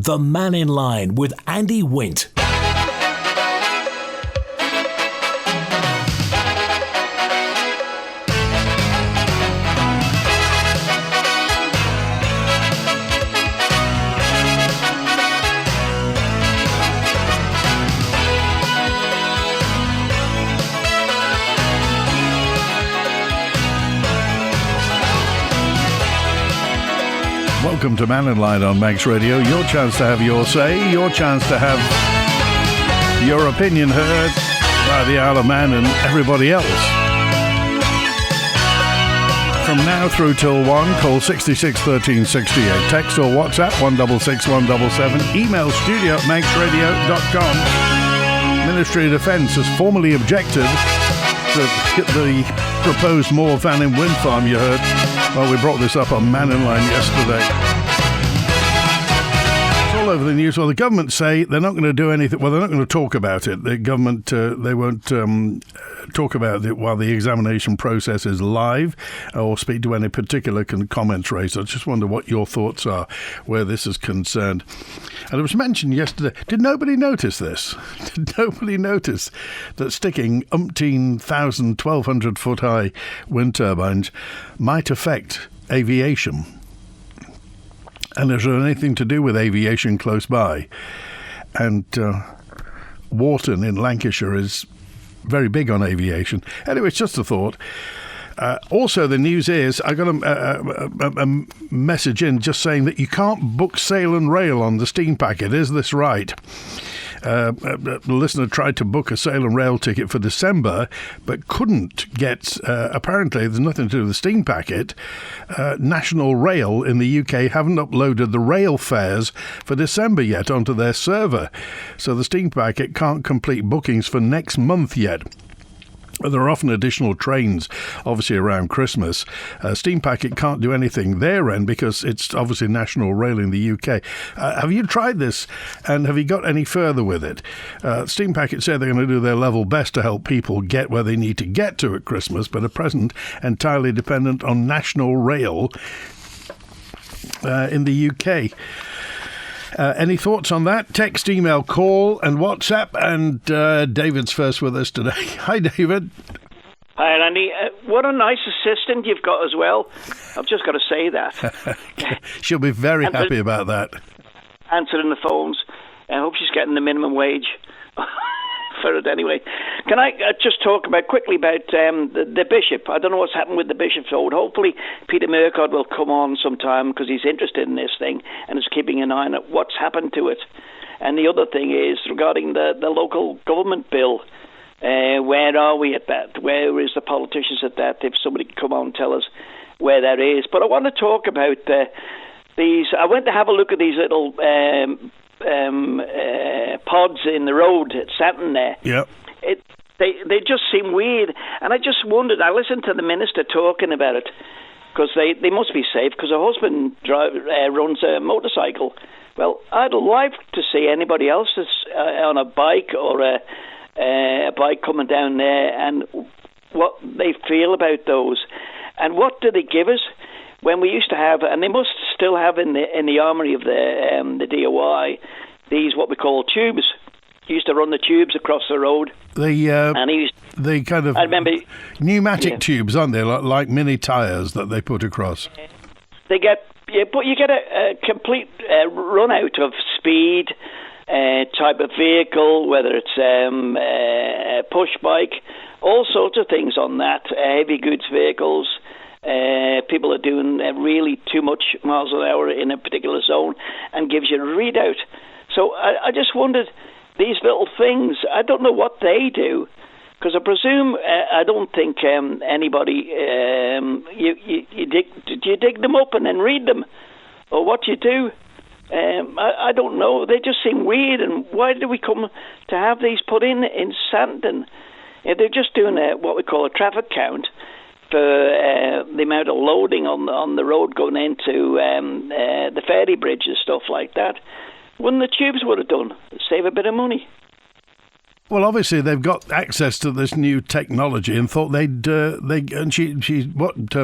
The Mannin Line with Andy Wint. Welcome to Mannin Line on Manx Radio. Your chance to have your say, your chance to have your opinion heard by the Isle of Man and everybody else. From now through till 1, call 66 13 68. Text or WhatsApp 166 177. Email studio@manxradio.com. Ministry of Defence has formally objected to the proposed Mooir Vannin wind farm you heard. Well, we brought this up on Mannin Line yesterday. It's all over the news. Well, the government say they're not going to do anything. Well, they're not going to talk about it. The government, they won't talk about it while the examination process is live or speak to any particular comments raised. I just wonder what your thoughts are where this is concerned. And it was mentioned yesterday. Did nobody notice this? Did nobody notice that sticking umpteen thousand, 1,200 foot high wind turbines might affect aviation? And is there anything to do with aviation close by? And Wharton in Lancashire is very big on aviation. Anyway, it's just a thought. Also, the news is, I got a message in just saying that you can't book sail and rail on the steam packet. Is this right? A listener tried to book a sail and rail ticket for December, but couldn't get, apparently there's nothing to do with the steam packet. National Rail in the UK haven't uploaded the rail fares for December yet onto their server. So the steam packet can't complete bookings for next month yet. There are often additional trains, obviously, around Christmas. Steam Packet can't do anything their end because it's obviously National Rail in the UK. Have you tried this and have you got any further with it? Steam Packet said they're going to do their level best to help people get where they need to get to at Christmas, but at present entirely dependent on National Rail in the UK. Any thoughts on that? Text, email, call and WhatsApp. And David's first with us today. Hi, David. Hi, Andy. What a nice assistant you've got as well. I've just got to say that. She'll be very happy about that. Answering the phones. I hope she's getting the minimum wage for it anyway. Can I just talk quickly about the bishop? I don't know what's happened with the bishop's vote. Hopefully Peter Murcott will come on sometime because he's interested in this thing and is keeping an eye on it. What's happened to it? And the other thing is regarding the local government bill. Where are we at that? Where is the politicians at that? If somebody can come on and tell us where that is. But I want to talk about these. I went to have a look at these little pods in the road at Santon there. Yep. They just seem weird, and I just wondered. I listened to the minister talking about it because they must be safe because her husband runs a motorcycle. Well, I'd like to see anybody else that's on a bike or a bike coming down there and what they feel about those, and what do they give us? When we used to have, and they must still have in the armoury of the DOI, these what we call tubes. He used to run the tubes across the road. The kind of I remember, pneumatic tubes, aren't they? Like mini tyres that they put across. But you get a complete run out of speed type of vehicle, whether it's a push bike, all sorts of things on that, heavy goods vehicles. People are doing really too much miles an hour in a particular zone and gives you a readout. So I just wondered, these little things, I don't know what they do, because I presume, I don't think anybody, do you dig them up and then read them? Or what do you do? I don't know. They just seem weird, and why do we come to have these put in Santon? They're just doing what we call a traffic count for the amount of loading on the road going into the ferry bridge and stuff like that. Wouldn't the tubes would have done? Save a bit of money. Well, obviously they've got access to this new technology and thought what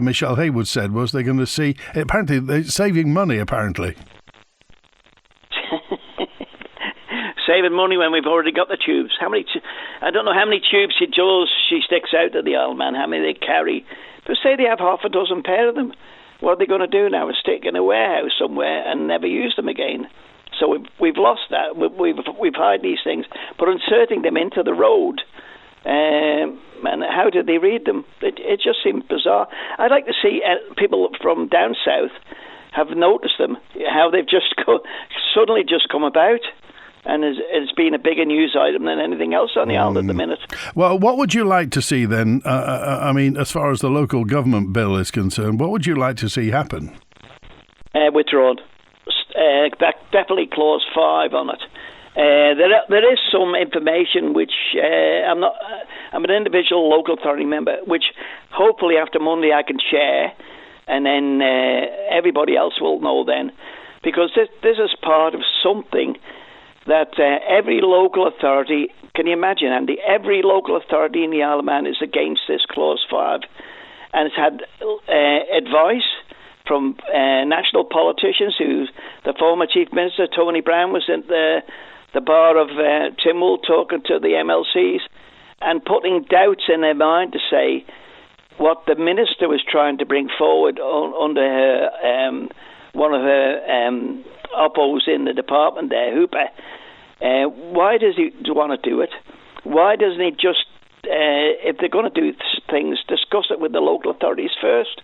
Michelle Haywood said was they're going to see, apparently they're saving money, apparently. saving money when we've already got the tubes. I don't know how many tubes she sticks out of the old man, how many they carry. But say they have half a dozen pair of them. What are they going to do now? Stick in a warehouse somewhere and never use them again? So we've lost that. We've hired these things, but inserting them into the road, and how do they read them? It just seems bizarre. I'd like to see people from down south have noticed them, how they've just suddenly just come about, and it's been a bigger news item than anything else on the island at the minute. Well, what would you like to see then? I mean, as far as the local government bill is concerned, what would you like to see happen? Withdrawn. Definitely clause 5 on it. There is some information which I'm an individual local authority member, which hopefully after Monday I can share, and then everybody else will know then, because this is part of something that every local authority, can you imagine, Andy? Every local authority in the Isle of Man is against this clause 5, and it's had advice from national politicians. The former Chief Minister Tony Brown was at the bar of Tynwald talking to the MLCs and putting doubts in their mind to say what the minister was trying to bring forward under her one of her oppos in the department there, Hooper. Why does he want to do it? Why doesn't he just, if they're going to do things, discuss it with the local authorities first?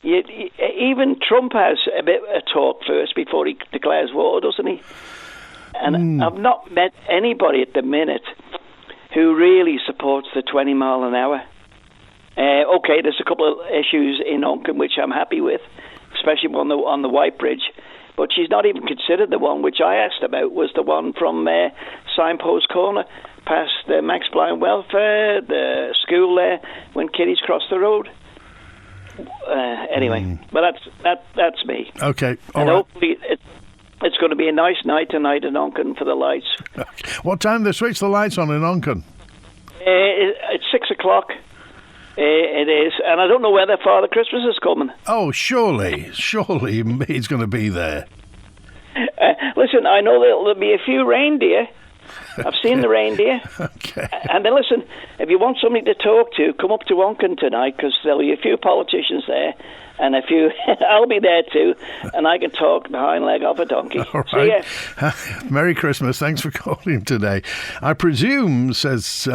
Even Trump has a bit of talk first before he declares war, doesn't he? And I've not met anybody at the minute who really supports the 20 mile an hour. Okay, there's a couple of issues in Onchan which I'm happy with, especially on the White Bridge. But she's not even considered the one which I asked about, was the one from Signpost Corner past the Max Blind Welfare, the school there, when kiddies cross the road. Anyway, but that's me. Okay, all and right. Hopefully it's going to be a nice night tonight in Onchan for the lights. What time do they switch the lights on in Onchan? It's 6 o'clock. It is, and I don't know whether Father Christmas is coming. Oh, surely he's going to be there. Listen, I know there'll be a few reindeer. I've seen the reindeer. Okay. And then listen, if you want somebody to talk to, come up to Onchan tonight, because there'll be a few politicians there, and a few. I'll be there too, and I can talk the hind leg off a donkey. All right. See ya. Merry Christmas. Thanks for calling today. I presume, says.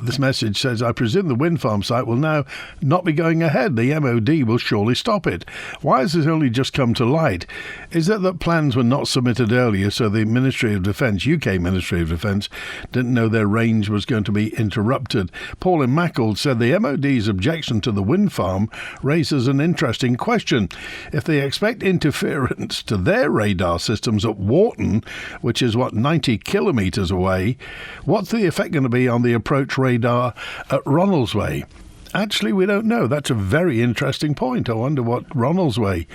This message says, I presume the wind farm site will now not be going ahead. The MOD will surely stop it. Why has this only just come to light? Is it that plans were not submitted earlier, so the Ministry of Defence, UK Ministry of Defence, didn't know their range was going to be interrupted? Paul in Mackle said the MOD's objection to the wind farm raises an interesting question. If they expect interference to their radar systems at Wharton, which is, 90 kilometres away, what's the effect going to be on the approach radar at Ronaldsway? Actually, we don't know. That's a very interesting point. I wonder what Ronaldsway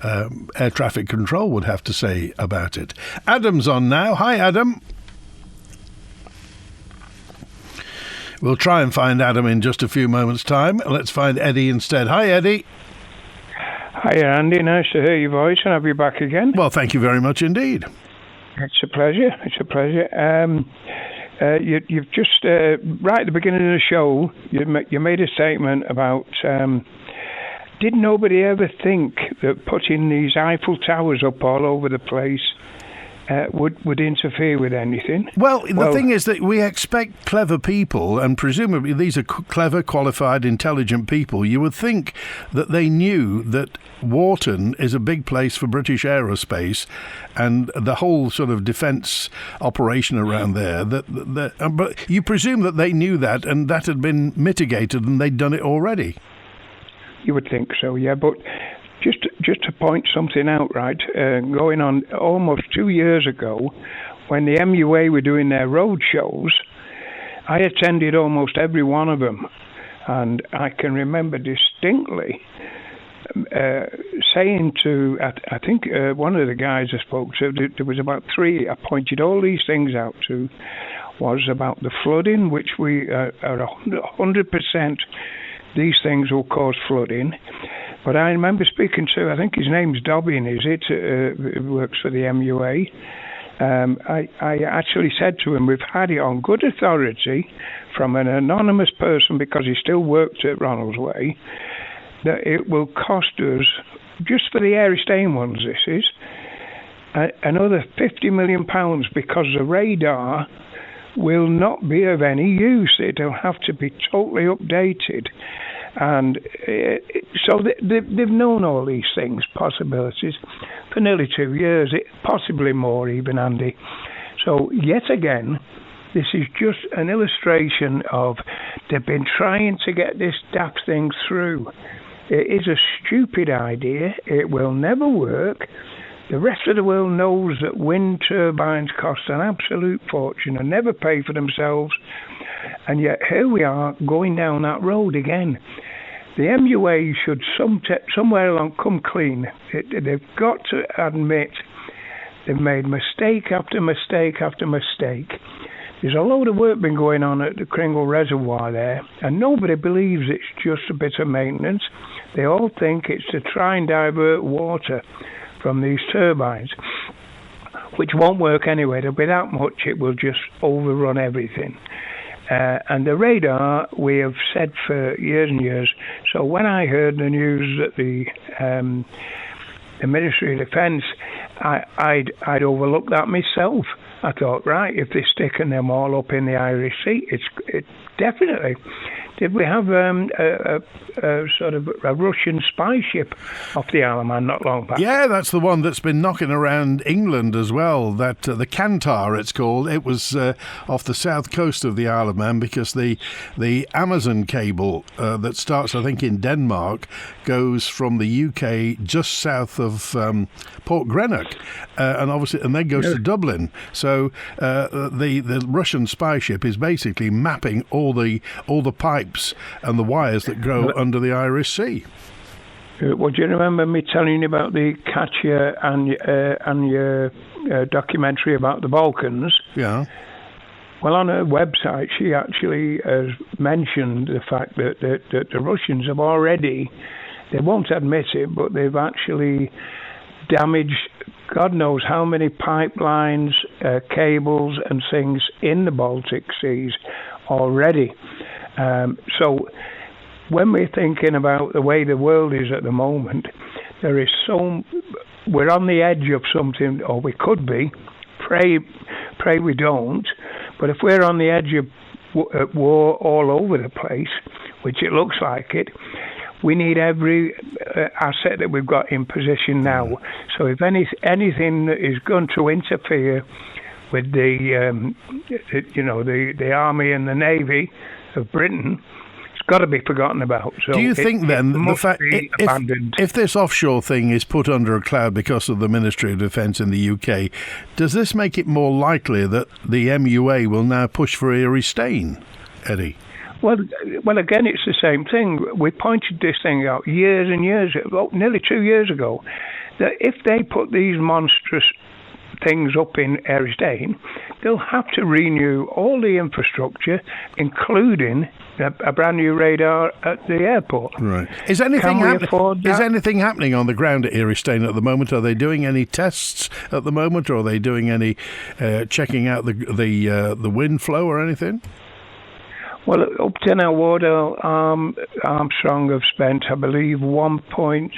air traffic control would have to say about it. Adam's on now. Hi, Adam. We'll try and find Adam in just a few moments' time. Let's find Eddie instead. Hi, Eddie. Hi, Andy. Nice to hear your voice and have you back again. Well, thank you very much indeed. It's a pleasure. You've just, right at the beginning of the show, you made a statement about, did nobody ever think that putting these Eiffel Towers up all over the place would interfere with anything? Well, the thing is that we expect clever people, and presumably these are clever, qualified, intelligent people. You would think that they knew that Wharton is a big place for British aerospace and the whole sort of defence operation around there. But you presume that they knew that and that had been mitigated and they'd done it already. You would think so, yeah, but just to point something out, right, going on almost 2 years ago, when the MUA were doing their road shows, I attended almost every one of them, and I can remember distinctly saying to, I think one of the guys I spoke to, there was about three, I pointed all these things out to, was about the flooding, which we are 100%, these things will cause flooding. But I remember speaking to, I think his name's Dobbin, is it? Who works for the MUA. I actually said to him, we've had it on good authority from an anonymous person, because he still worked at Ronald's Way, that it will cost us, just for the Airy Stain ones this is, another £50 million, because the radar will not be of any use. It'll have to be totally updated. And so they've known all these things, possibilities, for nearly 2 years, possibly more even, Andy. So yet again, this is just an illustration of they've been trying to get this daft thing through. It is a stupid idea. It will never work. The rest of the world knows that wind turbines cost an absolute fortune and never pay for themselves. And yet here we are going down that road again. The MUA should somewhere along come clean. They've got to admit they've made mistake after mistake after mistake. There's a load of work been going on at the Kringle Reservoir there, and nobody believes it's just a bit of maintenance. They all think it's to try and divert water from these turbines, which won't work anyway. There'll be that much, it will just overrun everything. And the radar, we have said for years and years. So when I heard the news that the Ministry of Defence, I'd overlooked that myself. I thought, right, if they're sticking them all up in the Irish Sea, it definitely. Did we have a sort of a Russian spy ship off the Isle of Man not long back? Yeah, that's the one that's been knocking around England as well. That the Kantar, it's called. It was off the south coast of the Isle of Man, because the Amazon cable that starts, I think, in Denmark goes from the UK just south of Port Greenock, and then goes to Dublin. So the Russian spy ship is basically mapping all the pipes and the wires that go under the Irish Sea. Well, do you remember me telling you about the Katya and your documentary about the Balkans? Yeah. Well, on her website, she actually has mentioned the fact that the Russians have already, they won't admit it, but they've actually damaged God knows how many pipelines, cables and things in the Baltic Seas already. So when we're thinking about the way the world is at the moment, we're on the edge of something, or we could be. Pray we don't. But if we're on the edge of war all over the place, which it looks like it, we need every asset that we've got in position now. So if anything is going to interfere with the Army and the Navy of Britain, it's got to be forgotten about. So do you think then the fact if this offshore thing is put under a cloud because of the Ministry of Defence in the UK, does this make it more likely that the MUA will now push for Erie Stain, Eddie? Well, again, it's the same thing. We pointed this thing out years and years ago, nearly 2 years ago, that if they put these monstrous things up in Erie Stain, they'll have to renew all the infrastructure, including a brand new radar at the airport. Right. Is anything happening on the ground at Erie Stain at the moment? Are they doing any tests at the moment, or are they doing any checking out the wind flow or anything? Well, up to now, Armstrong have spent, I believe, 1.6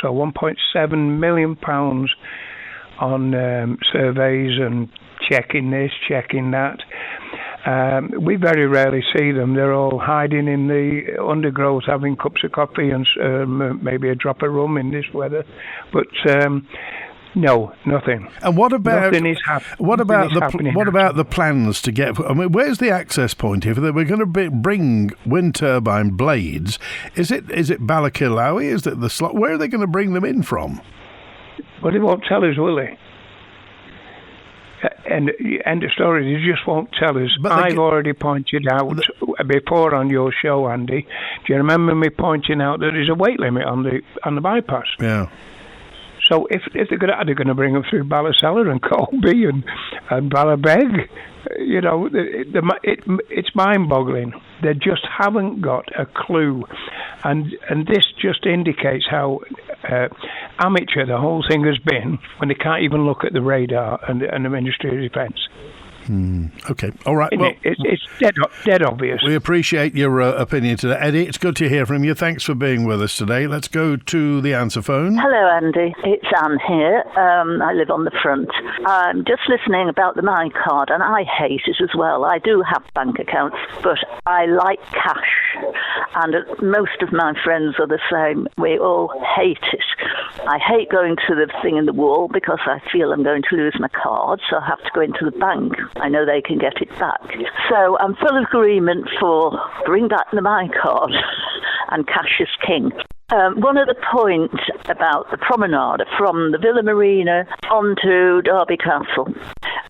or 1.7 million pounds on surveys and checking this, checking that. We very rarely see them. They're all hiding in the undergrowth, having cups of coffee and maybe a drop of rum in this weather. But no, nothing. And what about nothing is what about the plans to get? I mean, where's the access point? If they were going to bring wind turbine blades, is it Balakillawi? Is it the slot? Where are they going to bring them in from? Well, they won't tell us, will they? And end of story. They just won't tell us. But I've already pointed out before on your show, Andy. Do you remember me pointing out that there's a weight limit on the bypass? Yeah. So if are they going to bring them through Ballasella and Colby and Ballabeg? You know, it's mind-boggling. They just haven't got a clue, and this just indicates how amateur the whole thing has been when they can't even look at the radar and the Ministry of Defence. Okay, all right. Well, it's dead obvious. We appreciate your opinion today. Eddie, it's good to hear from you. Thanks for being with us today. Let's go to the answer phone. Hello, Andy. It's Anne here. I live on the front. I'm just listening about the My Card, and I hate it as well. I do have bank accounts, but I like cash, and most of my friends are the same. We all hate it. I hate going to the thing in the wall because I feel I'm going to lose my card, so I have to go into the bank. I know they can get it back. So I'm full of agreement for bring back the My Card and cash is king. One other point about the promenade from the Villa Marina on to Derby Castle.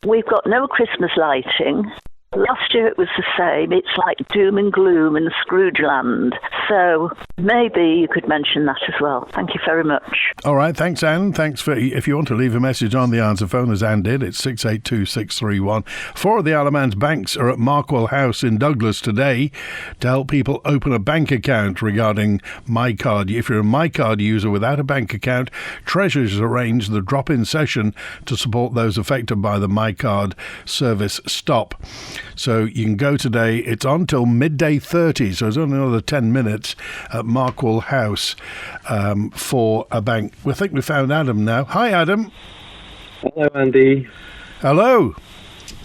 We've got no Christmas lighting. Last year it was the same. It's like doom and gloom in Scrooge land. So maybe you could mention that as well. Thank you very much. All right, thanks, Anne. Thanks for. If you want to leave a message on the answer phone, as Anne did, it's 682631. 4 of the Isle of Man's banks are at Markwell House in Douglas today to help people open a bank account regarding My Card. If you're a My Card user without a bank account, Treasury has arranged the drop-in session to support those affected by the My Card service stop. So you can go today. It's on till midday 30, so it's only another 10 minutes at Markwell House for a bank. We think we found Adam now. Hi, Adam. Hello, Andy. Hello.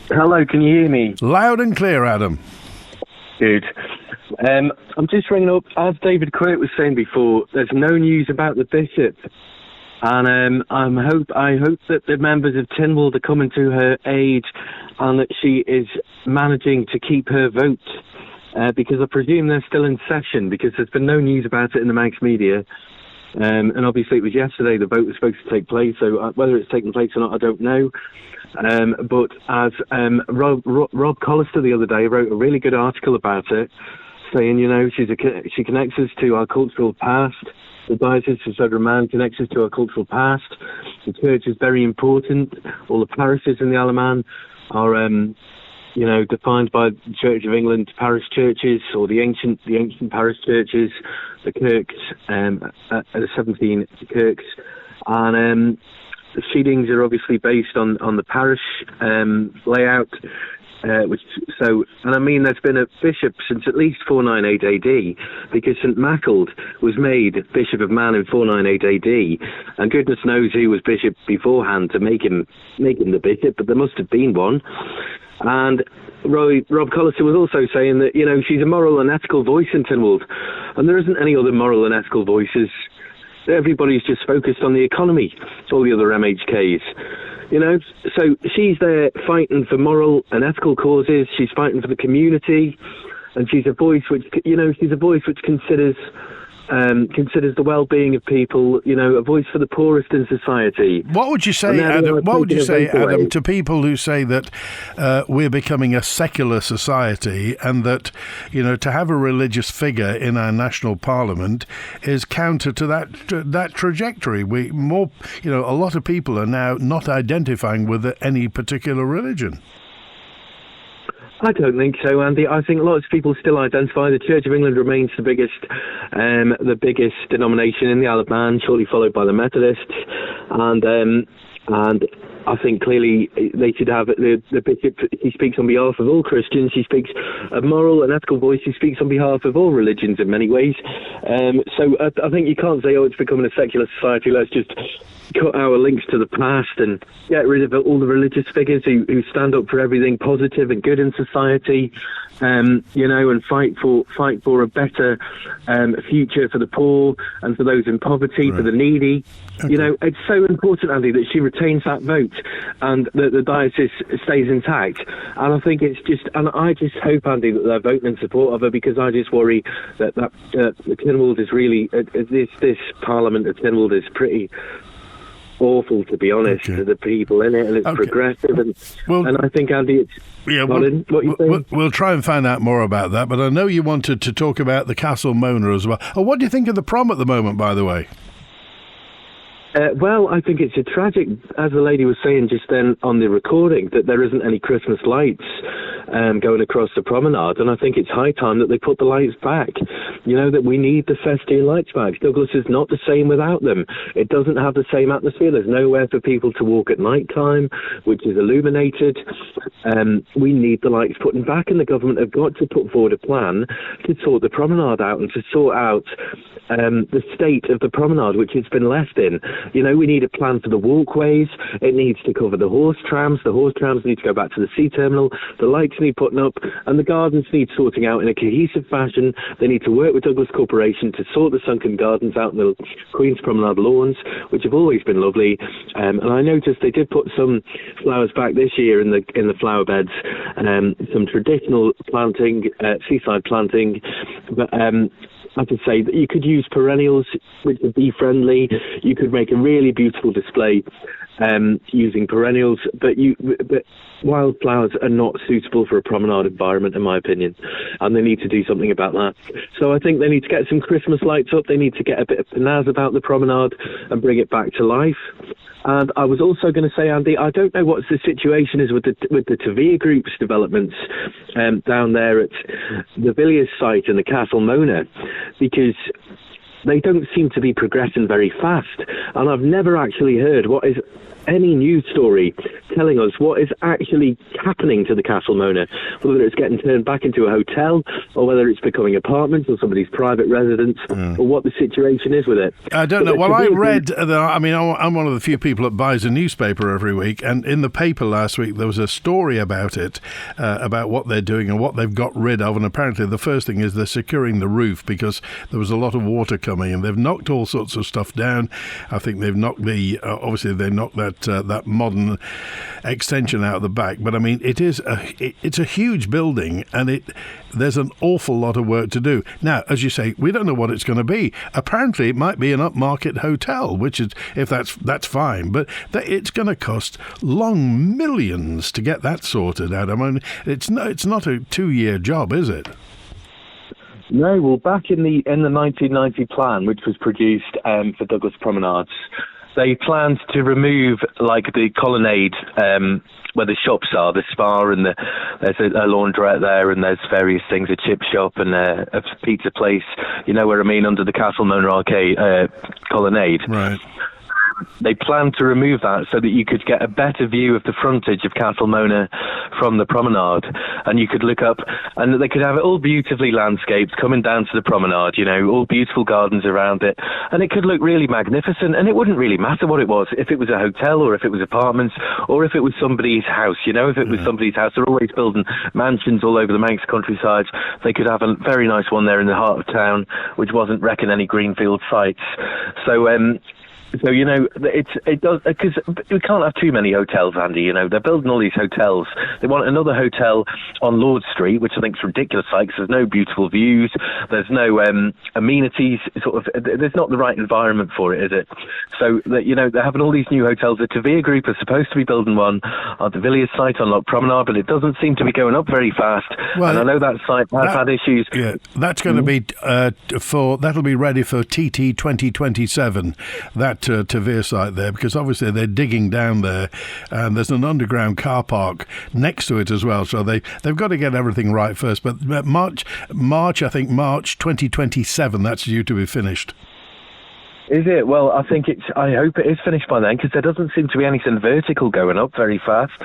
Hello, can you hear me? Loud and clear, Adam. Good. I'm just ringing up, as David Quirk was saying before, there's no news about the bishop. And I hope that the members of Tynwald are coming to her aid and that she is managing to keep her vote. Because I presume they're still in session, because there's been no news about it in the Manx media. And obviously it was yesterday the vote was supposed to take place, so whether it's taken place or not, I don't know. But as Rob Collister the other day wrote a really good article about it, saying, you know, she connects us to our cultural past. The Diocese of Sodor-Man connects us to our cultural past. The church is very important. All the parishes in the Isle of Man are, defined by the Church of England parish churches, or the ancient parish churches, the kirks, the 17 kirks, and the seatings are obviously based on the parish layout. There's been a bishop since at least 498 AD, because St Mackald was made Bishop of Man in 498 AD, and goodness knows who was bishop beforehand to make him the bishop, but there must have been one. And Rob Collister was also saying that, you know, she's a moral and ethical voice in Tynwald, and there isn't any other moral and ethical voices. Everybody's just focused on the economy, all the other MHKs. You know, so she's there fighting for moral and ethical causes. She's fighting for the community, and she's a voice which considers the well-being of people. You know, a voice for the poorest in society. What would you say, Adam? What would you say, Adam, to people who say that we're becoming a secular society, and that, you know, to have a religious figure in our national parliament is counter to that trajectory? A lot of people are now not identifying with any particular religion. I don't think so, Andy. I think lots of people still identify. The Church of England remains the biggest denomination in the Isle of Man, shortly followed by the Methodists, and I think clearly they should have the bishop. He speaks on behalf of all Christians. He speaks a moral and ethical voice. He speaks on behalf of all religions in many ways. So I think you can't say, it's becoming a secular society. Let's just cut our links to the past and get rid of all the religious figures who stand up for everything positive and good in society, and fight for a better future for the poor and for those in poverty, right, for the needy. Okay. You know, it's so important, Andy, that she retains that vote and that the diocese stays intact. And I think I just hope, Andy, that they're voting in support of her, because I just worry that Tynwald is really this Parliament of Tynwald is pretty awful, to be honest, to the people in it, and it's progressive, and I think, Andy, we'll try and find out more about that, but I know you wanted to talk about the Castle Mona as well. What do you think of the prom at the moment, by the way? Well, I think it's a tragic, as the lady was saying just then on the recording, that there isn't any Christmas lights going across the promenade, and I think it's high time that they put the lights back. You know, that we need the festive lights back. Douglas is not the same without them. It doesn't have the same atmosphere. There's nowhere for people to walk at night time, which is illuminated. We need the lights put back, and the government have got to put forward a plan to sort the promenade out and to sort out the state of the promenade, which it's been left in. You know, we need a plan for the walkways. It needs to cover the horse trams. The horse trams need to go back to the sea terminal. The lights need putting up, and the gardens need sorting out in a cohesive fashion. They need to work with Douglas Corporation to sort the sunken gardens out in the Queen's Promenade lawns, which have always been lovely. And I noticed they did put some flowers back this year in the flower beds, some traditional planting, seaside planting, but I could say that you could use perennials, which would be friendly. You could make a really beautiful display using perennials, but wildflowers are not suitable for a promenade environment, in my opinion, and they need to do something about that. So I think they need to get some Christmas lights up. They need to get a bit of pizzazz about the promenade and bring it back to life. And I was also going to say, Andy, I don't know what the situation is with the Tavia Group's developments down there at the Villiers site and the Castle Mona, because they don't seem to be progressing very fast. And I've never actually heard what is any news story telling us what is actually happening to the Castle Mona, whether it's getting turned back into a hotel or whether it's becoming apartments or somebody's private residence, or what the situation is with it. I don't know. Well, I read, I'm one of the few people that buys a newspaper every week, and in the paper last week there was a story about it, about what they're doing and what they've got rid of, and apparently the first thing is they're securing the roof because there was a lot of water coming, and they've knocked all sorts of stuff down. I think they've knocked obviously they knocked that modern extension out of the back, but I mean it's a huge building, and there's an awful lot of work to do. Now, as you say, we don't know what it's going to be. Apparently it might be an upmarket hotel, which is, if that's fine, but it's going to cost long millions to get that sorted out. I mean, it's not a 2-year job, is it? No, well, back in the 1990 plan, which was produced for Douglas Promenades, they planned to remove, like, the colonnade where the shops are, the spa, and there's a laundrette there, and there's various things, a chip shop and a pizza place, you know where I mean, under the Castle Mona Arcade colonnade. Right. They planned to remove that so that you could get a better view of the frontage of Castle Mona from the promenade, and you could look up, and they could have it all beautifully landscaped coming down to the promenade, you know, all beautiful gardens around it, and it could look really magnificent, and it wouldn't really matter what it was, if it was a hotel or if it was apartments or if it was somebody's house, you know, if it was somebody's house. They're always building mansions all over the Manx countryside. They could have a very nice one there in the heart of town, which wasn't wrecking any greenfield sites. So, you know, it does, because we can't have too many hotels, Andy, you know. They're building all these hotels. They want another hotel on Lord Street, which I think is ridiculous, because there's no beautiful views, there's no amenities, there's not the right environment for it, is it? So, you know, they're having all these new hotels. The Tavia Group are supposed to be building one on the Villiers site on Loch Promenade, but it doesn't seem to be going up very fast. Well, and I know that site has had issues. Yeah, that's going to be that'll be ready for TT 2027, that Tavia site there, because obviously they're digging down there, and there's an underground car park next to it as well, so they've got to get everything right first. But March 2027, that's due to be finished. Is it? Well, I hope it is finished by then, because there doesn't seem to be anything vertical going up very fast.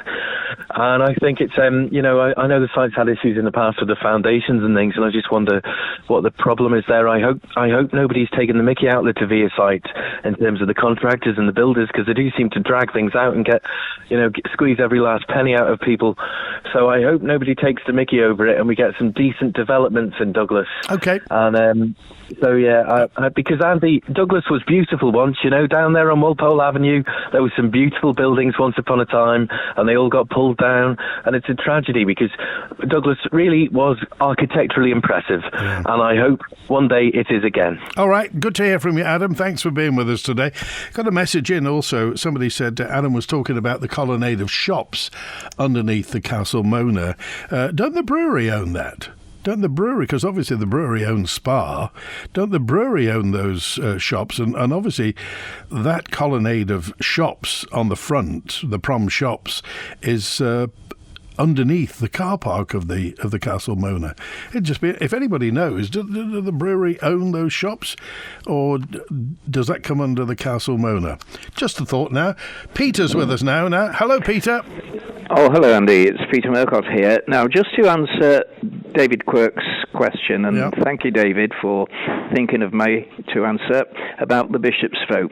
And I think it's, you know, I know the site's had issues in the past with the foundations and things, and I just wonder what the problem is there. I hope nobody's taken the mickey out of the Tavia site in terms of the contractors and the builders, because they do seem to drag things out and squeeze every last penny out of people. So I hope nobody takes the mickey over it, and we get some decent developments in Douglas. Okay. And so yeah, because Andy, Douglas was beautiful once, you know, down there on Walpole Avenue. There were some beautiful buildings once upon a time, and they all got pulled down, and it's a tragedy, because Douglas really was architecturally impressive, and I hope one day it is again. All right, good to hear from you, Adam. Thanks for being with us today. Got a message in also. Somebody said Adam was talking about the colonnade of shops underneath the Castle Mona. Don't the brewery own that? don't the brewery, because obviously the brewery owns Spa, don't the brewery own those shops? And obviously that colonnade of shops on the front, the prom shops, is underneath the car park of the Castle Mona. It'd just be, if anybody knows, do the brewery own those shops, or does that come under the Castle Mona? Just a thought now. Peter's with us now. Hello, Peter. Oh, hello, Andy. It's Peter Murcott here. Now, just to answer David Quirk's question, and thank you, David, for thinking of me to answer about the Bishop's vote.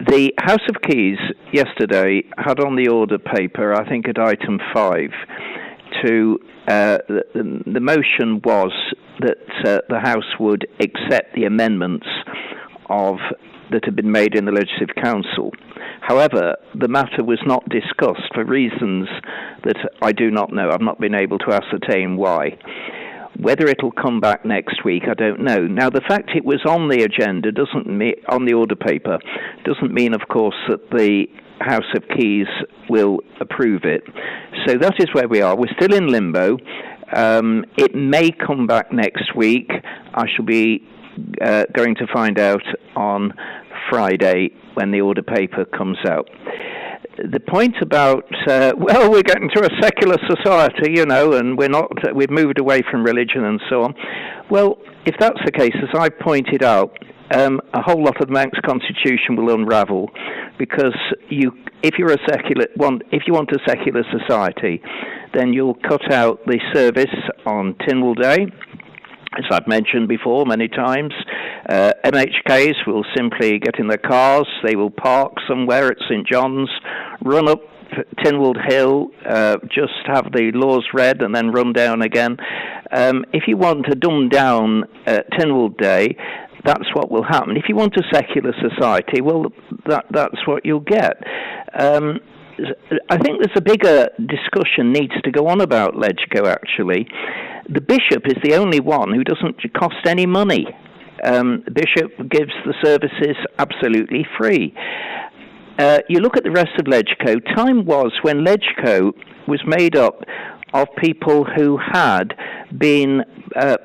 The House of Keys yesterday had on the order paper, I think at item 5, the motion was that the House would accept the amendments that had been made in the Legislative Council. However, the matter was not discussed for reasons that I do not know. I've not been able to ascertain why. Whether it'll come back next week, I don't know. Now, the fact it was on the agenda on the order paper doesn't mean, of course, that the House of Keys will approve it. So that is where we are. We're still in limbo. It may come back next week. I shall be going to find out on Friday when the order paper comes out. The point about, we're getting to a secular society, and we've moved away from religion and so on. Well, if that's the case, as I pointed out, a whole lot of Manx constitution will unravel, because if you want a secular society, then you'll cut out the service on Tynwald Day. As I've mentioned before many times, MHKs will simply get in their cars, they will park somewhere at St John's, run up Tynwald Hill, just have the laws read and then run down again. If you want to dumb down Tynwald Day, that's what will happen. If you want a secular society, well, that's what you'll get. I think there's a bigger discussion needs to go on about LegCo, actually. The Bishop is the only one who doesn't cost any money. The Bishop gives the services absolutely free. You look at the rest of LegCo, time was when LegCo was made up of people who had been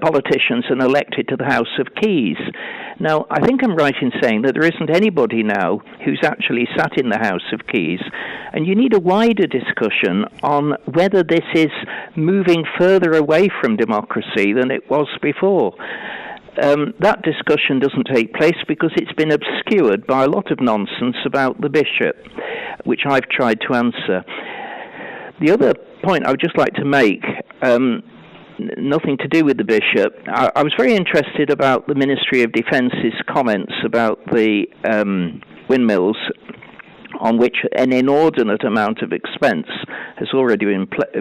politicians and elected to the House of Keys. Now, I think I'm right in saying that there isn't anybody now who's actually sat in the House of Keys, and you need a wider discussion on whether this is moving further away from democracy than it was before. That discussion doesn't take place because it's been obscured by a lot of nonsense about the Bishop, which I've tried to answer. The other point I would just like to make, nothing to do with the Bishop. I was very interested about the Ministry of Defence's comments about the windmills, on which an inordinate amount of expense has already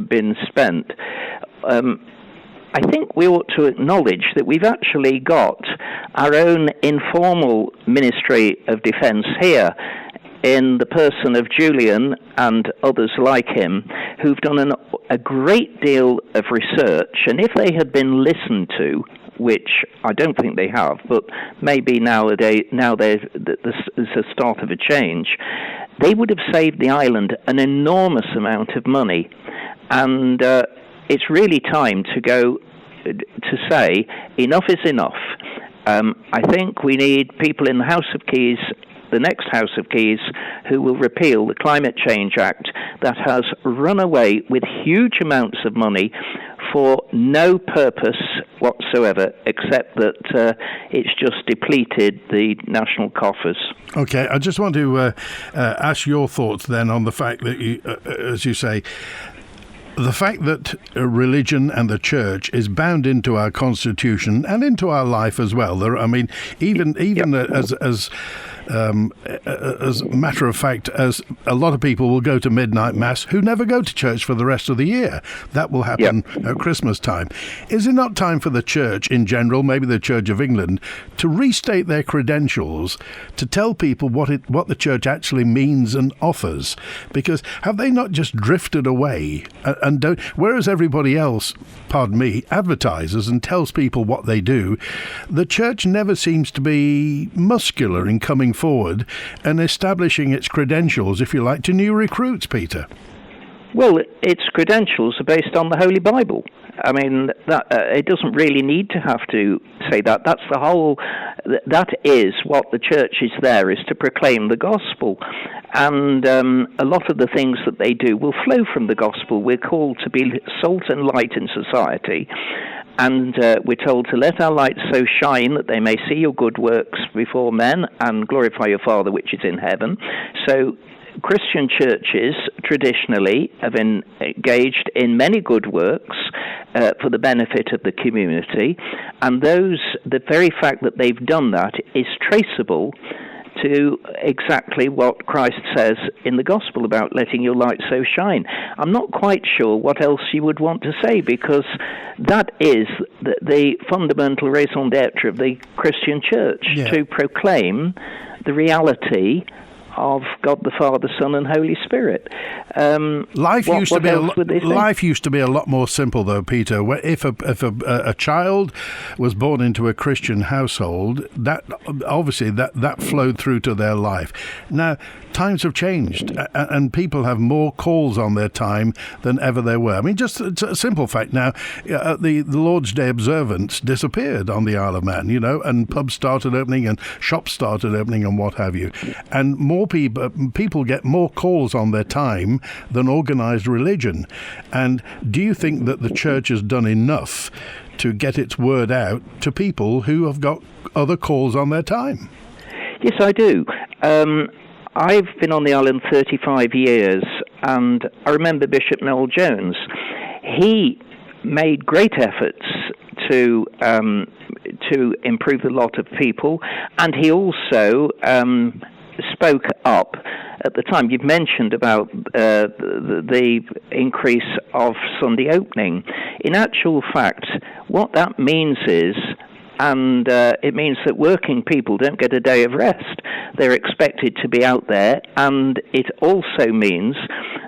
been spent. I think we ought to acknowledge that we've actually got our own informal Ministry of Defence here, in the person of Julian and others like him, who've done a great deal of research, and if they had been listened to, which I don't think they have, but maybe nowadays, now there's a start of a change, they would have saved the island an enormous amount of money. And it's really time to go to say enough is enough. I think we need people in the House of Keys, the next House of Keys, who will repeal the Climate Change Act that has run away with huge amounts of money for no purpose whatsoever, except that it's just depleted the national coffers. Okay, I just want to ask your thoughts then on the fact that, as you say, the fact that religion and the church is bound into our constitution and into our life as well. I mean, even as a matter of fact, as a lot of people will go to midnight mass who never go to church for the rest of the year. That will happen at Christmas time. Is it not time for the church in general, maybe the Church of England, to restate their credentials, to tell people what the church actually means and offers? Because have they not just drifted away and don't? Whereas everybody else, pardon me, advertises and tells people what they do, the church never seems to be muscular in coming forward and establishing its credentials, if you like, to new recruits, Peter. Well, its credentials are based on the Holy Bible. I mean, that it doesn't really need to have to say that. That's the whole. That is what the church is there, is to proclaim the gospel, and a lot of the things that they do will flow from the gospel. We're called to be salt and light in society. And we're told to let our light so shine that they may see your good works before men and glorify your Father which is in heaven. So Christian churches traditionally have been engaged in many good works for the benefit of the community, and the very fact that they've done that is traceable to exactly what Christ says in the gospel about letting your light so shine. I'm not quite sure what else you would want to say, because that is the fundamental raison d'etre of the Christian church, to proclaim the reality of God the Father, Son, and Holy Spirit. Life used to be a lot more simple, though, Peter. Where if a child was born into a Christian household, that obviously that flowed through to their life. Now times have changed, and people have more calls on their time than ever there were. I mean, just a simple fact now: the Lord's Day observance disappeared on the Isle of Man, and pubs started opening and shops started opening and what have you, and more people get more calls on their time than organised religion. And do you think that the church has done enough to get its word out to people who have got other calls on their time? Yes, I do. I've been on the island 35 years, and I remember Bishop Noel Jones. He made great efforts to improve the lot of people, and he also spoke up at the time. You've mentioned about the increase of Sunday opening. In actual fact, what that means is, and it means that working people don't get a day of rest. They're expected to be out there, and it also means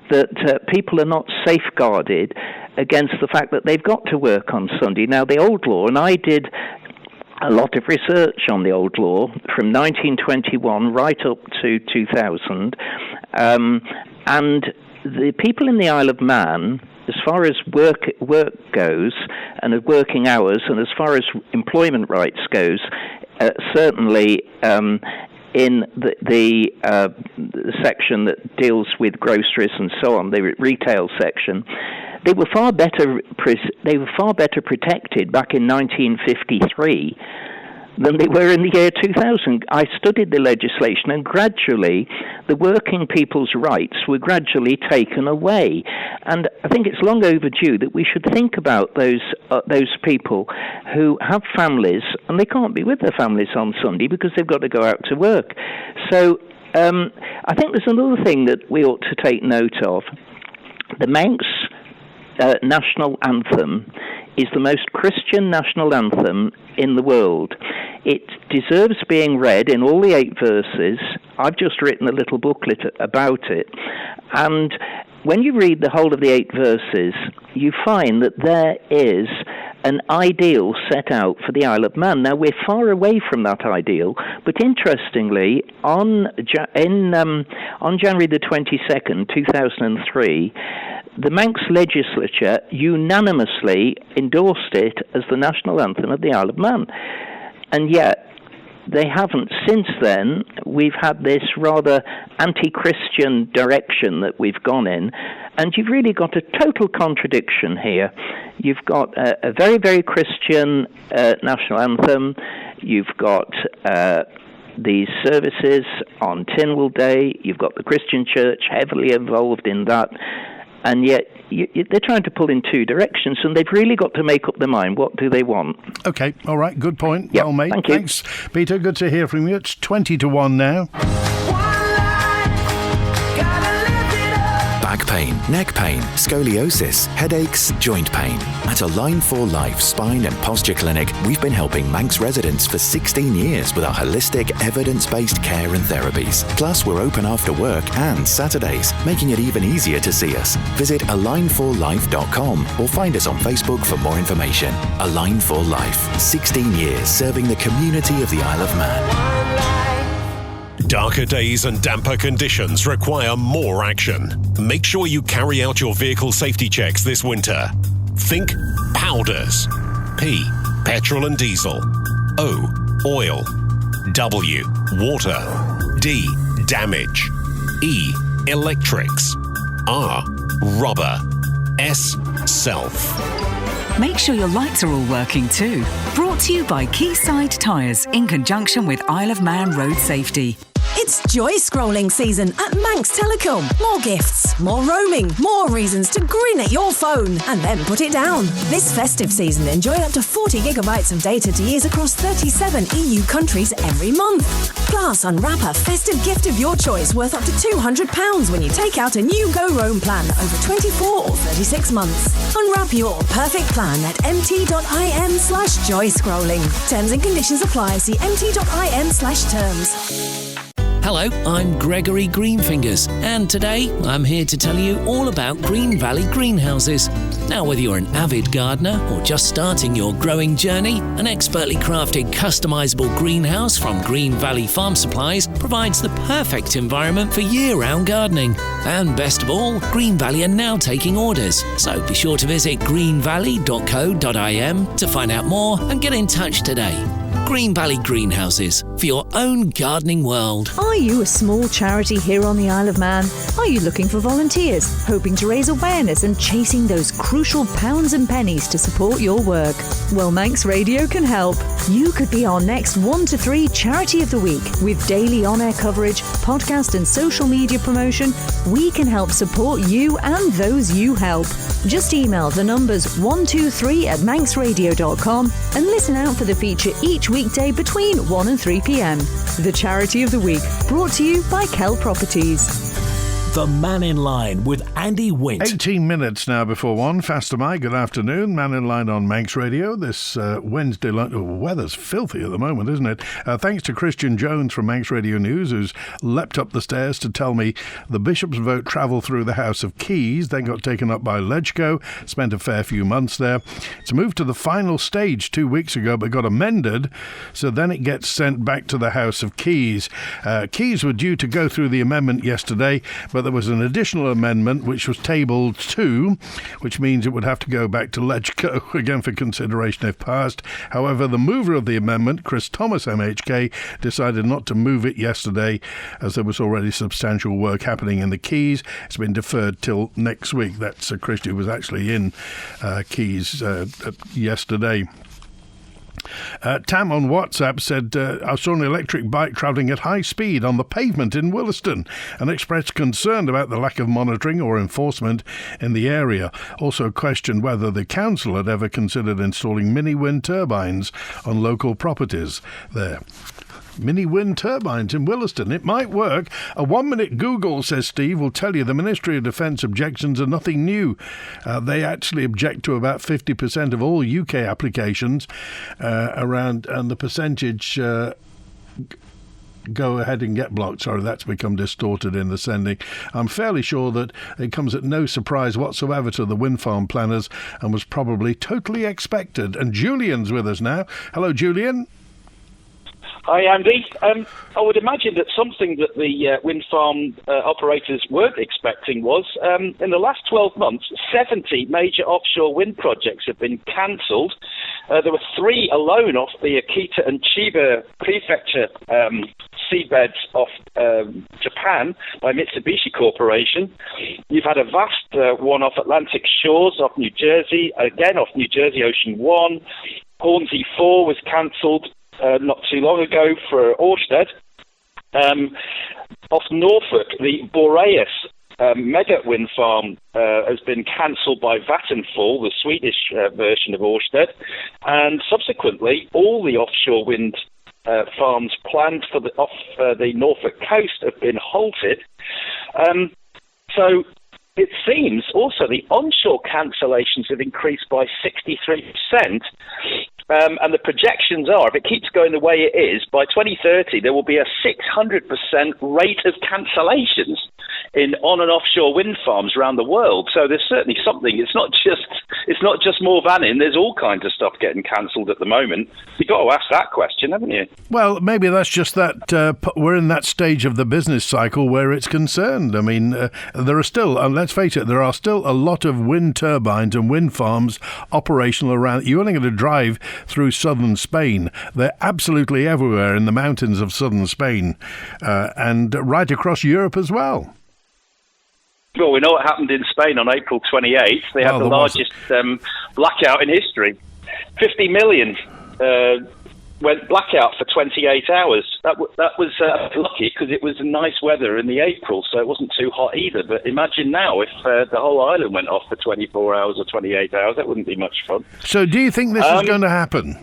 that people are not safeguarded against the fact that they've got to work on Sunday. Now, the old law, and I did a lot of research on the old law from 1921 right up to 2000, and the people in the Isle of Man, as far as work goes, and as working hours, and as far as employment rights goes, certainly in the section that deals with groceries and so on, the retail section, they were far better protected back in 1953 than they were in the year 2000. I studied the legislation, and gradually the working people's rights were gradually taken away. And I think it's long overdue that we should think about those people who have families, and they can't be with their families on Sunday because they've got to go out to work. So I think there's another thing that we ought to take note of. The Manx national anthem is the most Christian national anthem in the world. It deserves being read in all the 8 verses. I've just written a little booklet about it, and when you read the whole of the 8 verses, you find that there is an ideal set out for the Isle of Man. Now, we're far away from that ideal, but interestingly, on January the 22nd, 2003, the Manx legislature unanimously endorsed it as the national anthem of the Isle of Man. And yet, they haven't. Since then, we've had this rather anti-Christian direction that we've gone in, and you've really got a total contradiction here. You've got a very, very Christian national anthem. You've got these services on Tynwald Day. You've got the Christian church heavily involved in that. And yet they're trying to pull in 2 directions, and they've really got to make up their mind. What do they want? Okay, all right, good point. Yep, well made. Thank you. Thanks, Peter. Good to hear from you. It's 20-1 now. Back pain, neck pain, scoliosis, headaches, joint pain. At Align for Life Spine and Posture Clinic, we've been helping Manx residents for 16 years with our holistic, evidence-based care and therapies. Plus, we're open after work and Saturdays, making it even easier to see us. Visit alignforlife.com or find us on Facebook for more information. Align for Life, 16 years serving the community of the Isle of Man. Darker days and damper conditions require more action. Make sure you carry out your vehicle safety checks this winter. Think powders. P, petrol and diesel. O, oil. W, water. D, damage. E, electrics. R, rubber. S, self. Make sure your lights are all working too. Brought to you by Quayside Tyres in conjunction with Isle of Man Road Safety. It's joy scrolling season at Manx Telecom. More gifts, more roaming, more reasons to grin at your phone and then put it down. This festive season, enjoy up to 40 gigabytes of data to use across 37 EU countries every month. Plus, unwrap a festive gift of your choice worth up to £200 when you take out a new Go Roam plan over 24 or 36 months. Unwrap your perfect plan at mt.im/joy scrolling. Terms and conditions apply. See mt.im/terms. Hello, I'm Gregory Greenfingers, and today I'm here to tell you all about Green Valley greenhouses. Now, whether you're an avid gardener or just starting your growing journey, an expertly crafted customisable greenhouse from Green Valley Farm Supplies provides the perfect environment for year-round gardening. And best of all, Green Valley are now taking orders, so be sure to visit greenvalley.co.im to find out more and get in touch today. Green Valley Greenhouses, for your own gardening world. Are you a small charity here on the Isle of Man? Are you looking for volunteers, hoping to raise awareness and chasing those crucial pounds and pennies to support your work? Well, Manx Radio can help. You could be our next 1 to 3 Charity of the Week. With daily on-air coverage, podcast and social media promotion, we can help support you and those you help. Just email the numbers 123@manxradio.com and listen out for the feature each weekday between 1 and 3 p.m. The Charity of the Week, brought to you by Kell Properties. The Mannin Line with Andy Wint. 18 minutes now before 1. Faster Mike, good afternoon. Mannin Line on Manx Radio. This Wednesday, weather's filthy at the moment, isn't it? Thanks to Christian Jones from Manx Radio News, who's leapt up the stairs to tell me the Bishop's vote travelled through the House of Keys, then got taken up by Ledgco, spent a fair few months there. It's moved to the final stage 2 weeks ago, but got amended, so then it gets sent back to the House of Keys. Keys were due to go through the amendment yesterday, but there was an additional amendment which was tabled too, which means it would have to go back to Ledgco again for consideration if passed. However, the mover of the amendment, Chris Thomas MHK, decided not to move it yesterday as there was already substantial work happening in the Keys. It's been deferred till next week. That's Chris, who was actually in Keys yesterday. Tam on WhatsApp said, I saw an electric bike travelling at high speed on the pavement in Williston and expressed concern about the lack of monitoring or enforcement in the area. Also questioned whether the council had ever considered installing mini wind turbines on local properties there. Mini wind turbines in Williston. It might work. A 1-minute Google, says Steve, will tell you the Ministry of Defence objections are nothing new. They actually object to about 50% of all UK applications around, and the percentage go ahead and get blocked. Sorry, that's become distorted in the sending. I'm fairly sure that it comes at no surprise whatsoever to the wind farm planners and was probably totally expected. And Julian's with us now. Hello, Julian. Hi, Andy. I would imagine that something that the wind farm operators weren't expecting was, in the last 12 months, 70 major offshore wind projects have been cancelled. There were 3 alone off the Akita and Chiba prefecture seabeds off Japan by Mitsubishi Corporation. You've had a vast one off Atlantic Shores, off New Jersey, again off New Jersey Ocean 1. Hornsey 4 was cancelled not too long ago for Ørsted. Off Norfolk, the Boreas mega wind farm has been cancelled by Vattenfall, the Swedish version of Ørsted, and subsequently all the offshore wind farms planned for off the Norfolk coast have been halted. So it seems also the onshore cancellations have increased by 63%. And the projections are, if it keeps going the way it is, by 2030 there will be a 600% rate of cancellations in on and offshore wind farms around the world. So there's certainly something. It's not just it's not just Mooir Vannin. There's all kinds of stuff getting cancelled at the moment. You've got to ask that question, haven't you? Well, maybe that's just that we're in that stage of the business cycle where it's concerned. I mean, there are still, and let's face it, there are still a lot of wind turbines and wind farms operational around. You're only going to drive through southern Spain. They're absolutely everywhere in the mountains of southern Spain and right across Europe as well. Well, we know what happened in Spain on April 28th. They had the largest blackout in history. 50 million went blackout for 28 hours. That was lucky because it was nice weather in the April, so it wasn't too hot either. But imagine now if the whole island went off for 24 hours or 28 hours. That wouldn't be much fun. So do you think this is going to happen?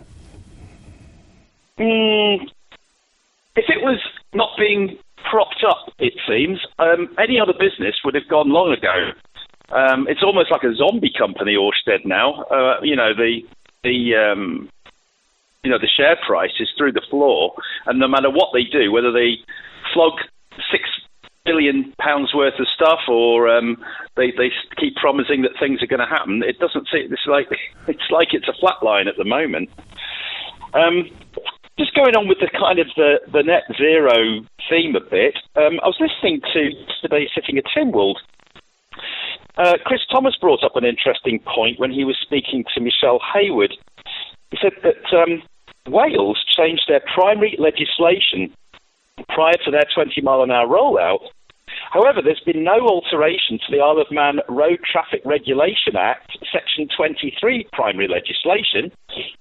If it was not being propped up, it seems, any other business would have gone long ago. It's almost like a zombie company, Orsted, now. The share price is through the floor, and no matter what they do, whether they flog £6 billion worth of stuff or they keep promising that things are going to happen, it doesn't seem. It's like it's a flat line at the moment. Just going on with the kind of the net zero theme a bit, I was listening to yesterday sitting at Tynwald. Chris Thomas brought up an interesting point when he was speaking to Michelle Hayward. He said that Wales changed their primary legislation prior to their 20-mile-an-hour rollout. However, there's been no alteration to the Isle of Man Road Traffic Regulation Act, Section 23 primary legislation,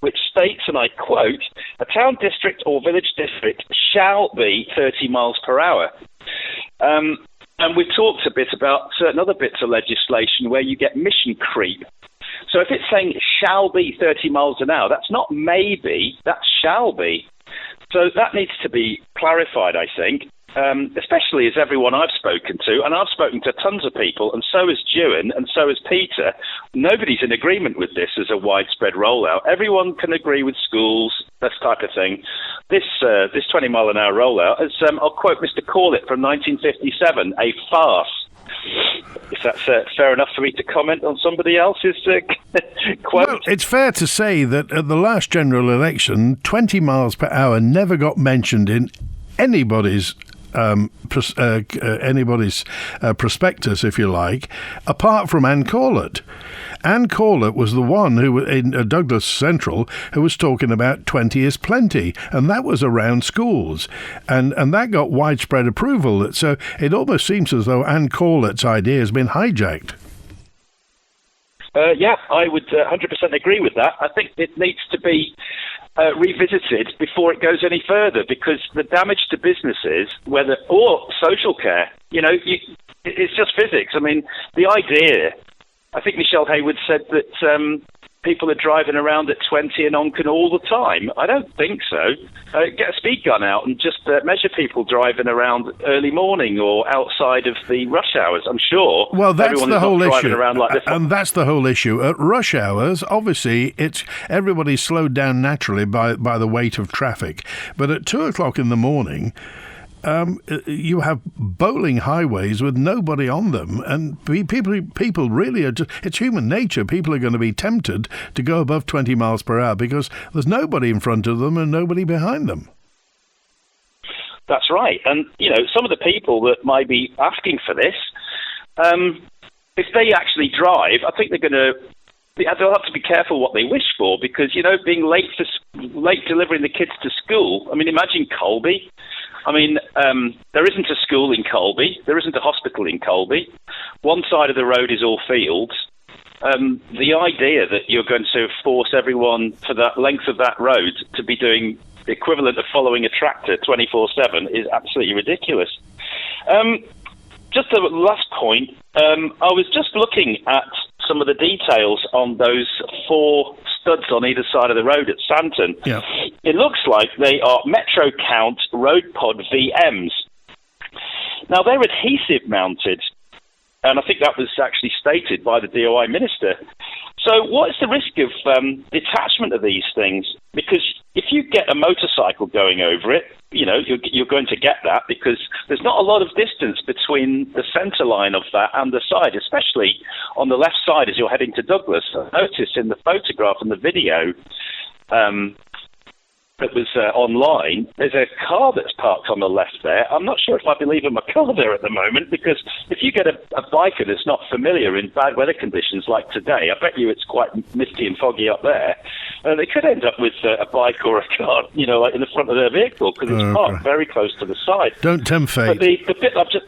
which states, and I quote, "A town district or village district shall be 30 miles per hour." And we've talked a bit about certain other bits of legislation where you get mission creep. So if it's saying it shall be 30 miles an hour, that's not maybe, that shall be. So that needs to be clarified, I think. Especially as everyone I've spoken to, and I've spoken to tons of people, and so has Ewan, and so has Peter, nobody's in agreement with this as a widespread rollout. Everyone can agree with schools, this type of thing. This 20-mile-an-hour rollout is, I'll quote Mr. Corlett from 1957, a farce. If that's fair enough for me to comment on somebody else's quote. Well, it's fair to say that at the last general election, 20 miles per hour never got mentioned in anybody's prospectus, if you like, apart from Ann Corlett. Ann Corlett was the one who, in Douglas Central, who was talking about 20 is plenty, and that was around schools, and that got widespread approval. So it almost seems as though Ann Corlett's idea has been hijacked. Yeah, I would 100% agree with that. I think it needs to be revisited before it goes any further, because the damage to businesses, or social care, it's just physics. I mean, the idea, I think Michelle Hayward said that people are driving around at 20 in Onchan all the time. I don't think so. Get a speed gun out and just measure people driving around early morning or outside of the rush hours. I'm sure. Well, that's the whole issue, like this. And that's the whole issue. At rush hours, obviously, everybody's slowed down naturally by the weight of traffic. But at 2 o'clock in the morning, you have bowling highways with nobody on them, and people really are just, it's human nature. People are going to be tempted to go above 20 miles per hour because there's nobody in front of them and nobody behind them. That's right. And, some of the people that might be asking for this, if they actually drive, I think they'll have to be careful what they wish for, because, being late delivering the kids to school, I mean, imagine Colby. I mean, there isn't a school in Colby. There isn't a hospital in Colby. One side of the road is all fields. The idea that you're going to force everyone for that length of that road to be doing the equivalent of following a tractor 24/7 is absolutely ridiculous. Just a last point. I was just looking at some of the details on those 4 studs on either side of the road at Santon. Yeah. It looks like they are Metro Count Road Pod VMs. Now, they're adhesive mounted, and I think that was actually stated by the DOI minister. So what is the risk of detachment of these things? Because, if you get a motorcycle going over it, you're going to get that because there's not a lot of distance between the centre line of that and the side, especially on the left side as you're heading to Douglas. I noticed in the photograph and the video that was online, there's a car that's parked on the left there. I'm not sure if I believe in my car there at the moment, because if you get a biker that's not familiar in bad weather conditions like today, I bet you it's quite misty and foggy up there. They could end up with a bike or a car, like in the front of their vehicle, because it's parked very close to the side. Don't tempt fate. But the bit I've just...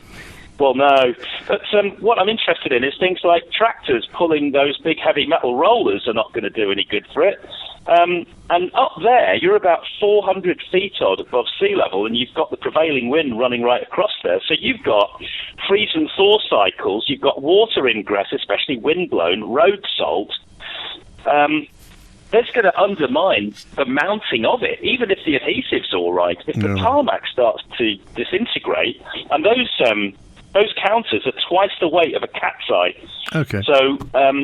Well, no. But what I'm interested in is things like tractors pulling those big heavy metal rollers are not going to do any good for it. And up there, you're about 400 feet odd above sea level, and you've got the prevailing wind running right across there. So you've got freeze and thaw cycles, you've got water ingress, especially wind-blown, road salt. That's going to undermine the mounting of it, even if the adhesive's all right. If the tarmac starts to disintegrate, and those counters are twice the weight of a cat's eye. Okay. So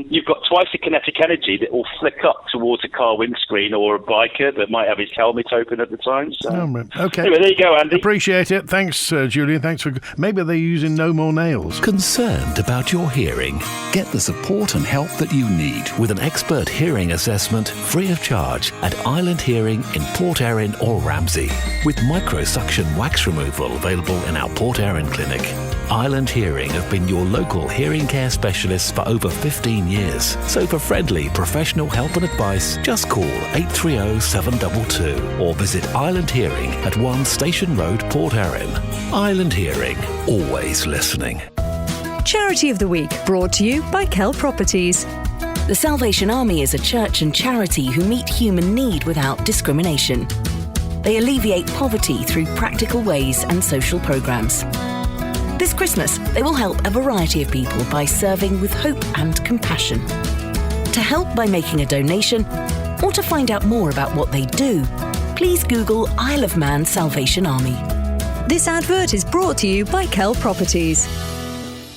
you've got twice the kinetic energy that will flick up towards a car windscreen or a biker that might have his helmet open at the time. So. Okay. Anyway, there you go, Andy. Appreciate it. Thanks, Julian. Thanks for... Maybe they're using no more nails. Concerned about your hearing? Get the support and help that you need with an expert hearing assessment free of charge at Island Hearing in Port Erin or Ramsey, with microsuction wax removal available in our Port Erin clinic. Island Hearing have been your local hearing care specialists for over 15 years. So for friendly professional help and advice, just call 830 722 or visit Island Hearing at 1 Station Road, Port Erin. Island Hearing, always listening. Charity of the Week, brought to you by Kell Properties. The Salvation Army is a church and charity who meet human need without discrimination. They alleviate poverty through practical ways and social programmes. This Christmas, they will help a variety of people by serving with hope and compassion. To help by making a donation, or to find out more about what they do, please Google Isle of Man Salvation Army. This advert is brought to you by Kell Properties.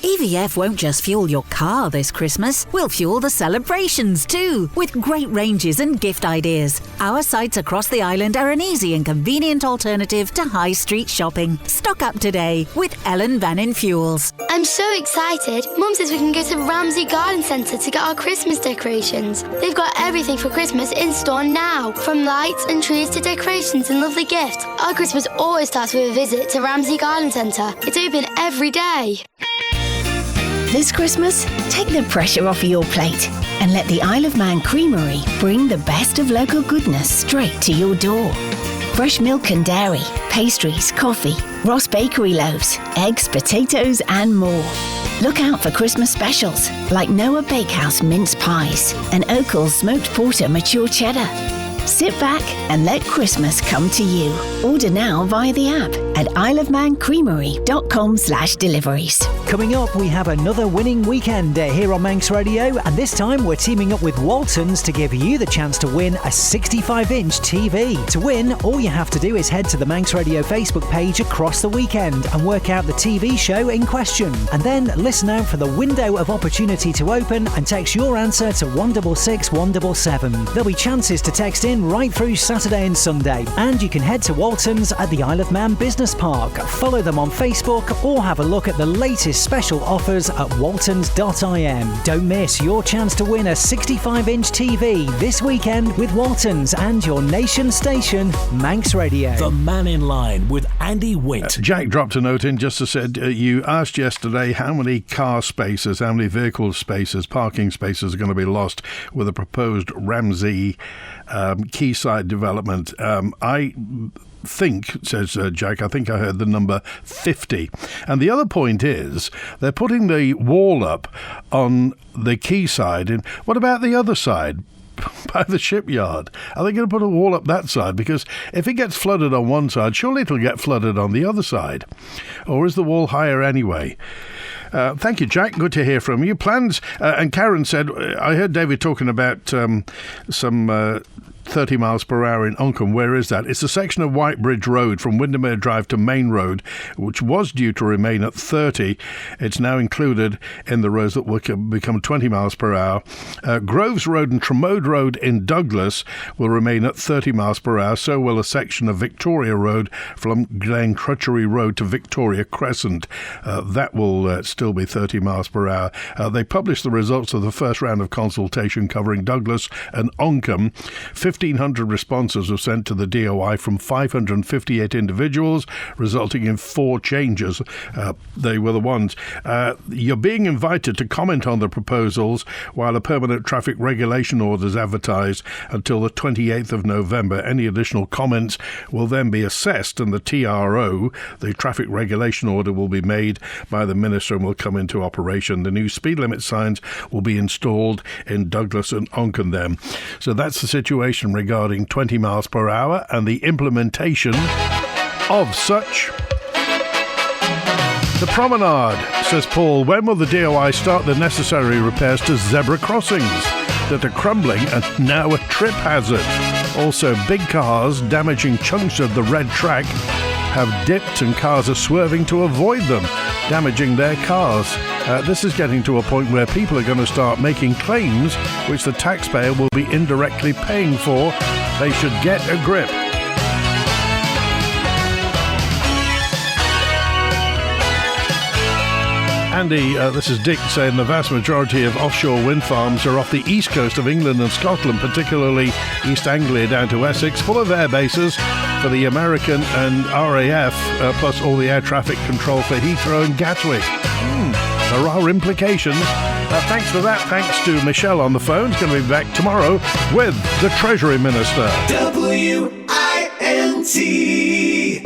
EVF won't just fuel your car this Christmas, we'll fuel the celebrations too, with great ranges and gift ideas. Our sites across the island are an easy and convenient alternative to high street shopping. Stock up today with Ellen Vannin Fuels. I'm so excited. Mum says we can go to Ramsey Garden Centre to get our Christmas decorations. They've got everything for Christmas in store now, from lights and trees to decorations and lovely gifts. Our Christmas always starts with a visit to Ramsey Garden Centre. It's open every day. This Christmas, take the pressure off your plate and let the Isle of Man Creamery bring the best of local goodness straight to your door. Fresh milk and dairy, pastries, coffee, Ross Bakery loaves, eggs, potatoes and more. Look out for Christmas specials like Noah Bakehouse mince pies and Oakl's smoked porter mature cheddar. Sit back and let Christmas come to you. Order now via the app at isleofmancreamery.com/deliveries. Coming up, we have another winning weekend here on Manx Radio, and this time we're teaming up with Waltons to give you the chance to win a 65-inch TV. To win, all you have to do is head to the Manx Radio Facebook page across the weekend and work out the TV show in question. And then listen out for the window of opportunity to open and text your answer to 166 177. There'll be chances to text in right through Saturday and Sunday. And you can head to Waltons at the Isle of Man Business Park. Follow them on Facebook or have a look at the latest special offers at waltons.im. Don't miss your chance to win a 65-inch TV this weekend with Waltons and your nation station, Manx Radio. The Mannin Line with Andy Wint. Jack dropped a note in just to said, you asked yesterday how many car spaces, how many vehicle spaces, parking spaces are going to be lost with a proposed Ramsey quayside development. I think, says Jack, I think I heard the number 50. And the other point is, they're putting the wall up on the quayside. And what about the other side? By the shipyard? Are they going to put a wall up that side? Because if it gets flooded on one side, surely it'll get flooded on the other side. Or is the wall higher anyway? Thank you, Jack. Good to hear from you. Plans, and Karen said, I heard David talking about some 30 miles per hour in Onchan. Where is that? It's a section of Whitebridge Road from Windermere Drive to Main Road, which was due to remain at 30. It's now included in the roads that will become 20 miles per hour. Groves Road and Tremode Road in Douglas will remain at 30 miles per hour. So will a section of Victoria Road from Glen Crutchery Road to Victoria Crescent. That will still be 30 miles per hour. They published the results of the first round of consultation covering Douglas and Onchan. 1,500 responses were sent to the DOI from 558 individuals, resulting in 4 changes. They were the ones. You're being invited to comment on the proposals while a permanent traffic regulation order is advertised until the 28th of November. Any additional comments will then be assessed, and the TRO, the traffic regulation order, will be made by the Minister and will come into operation. The new speed limit signs will be installed in Douglas and Onchan then. So that's the situation regarding 20 miles per hour and the implementation of such. The promenade, says Paul. When will the DOI start the necessary repairs to zebra crossings that are crumbling and now a trip hazard? Also, big cars damaging chunks of the red track have dipped and cars are swerving to avoid them, damaging their cars. This is getting to a point where people are going to start making claims which the taxpayer will be indirectly paying for. They should get a grip. Andy, this is Dick saying the vast majority of offshore wind farms are off the east coast of England and Scotland, particularly East Anglia down to Essex, full of air bases for the American and RAF, plus all the air traffic control for Heathrow and Gatwick. There are implications. Thanks for that. Thanks to Michelle on the phone. She's going to be back tomorrow with the Treasury Minister. WINT.